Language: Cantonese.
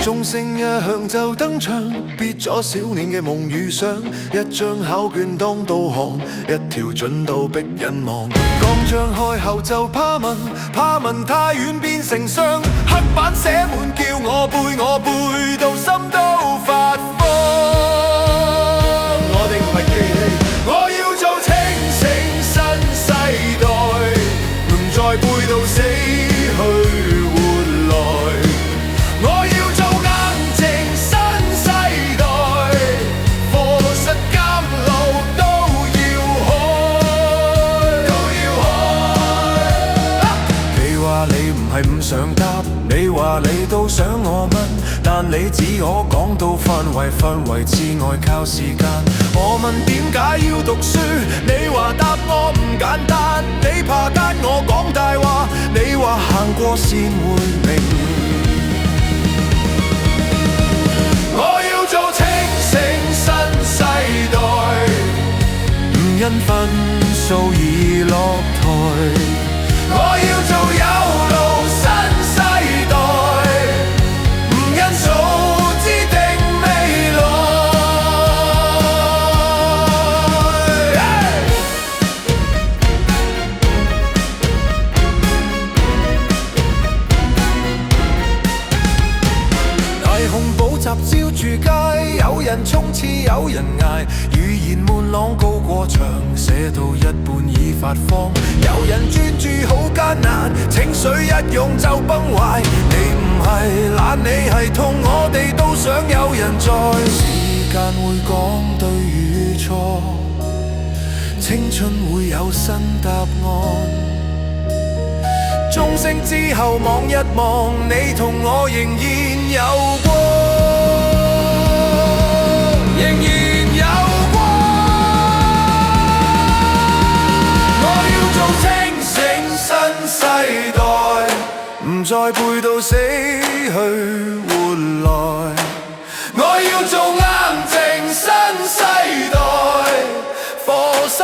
鐘聲一響就登場，別咗少年嘅夢與想，一張考卷當導航，一條準到逼人望。剛張開口就怕問，怕問太遠變成傷，黑板寫滿叫我背到心都發慌。我哋唔係機器，我要做清醒新世代，唔再背到死去活來。我要做硬淨新世代，課室監牢都要開，你話你唔係唔想答，你話你都想我問，但你只可講到氛圍之外靠時間。我問點解要讀書，你話答我唔簡單，你怕奸我講大話，你話行過先會明。我要做清醒新世代，唔因分數而落台。我要做有路新世代，唔因數指定未來。霓虹補習照住街，有人衝刺有人捱，語言滿朗高過牆，寫到一半已發慌。有人專注好艱難，情緒一湧就崩壞。你唔係懶，你係痛，我哋都想有人在。時間會講對與錯，青春會有新答案。鐘聲之後望一望，你同我仍然有光，仍然有光。我要做清醒新世代，唔再背到死去活來。我要做硬淨新世代，課室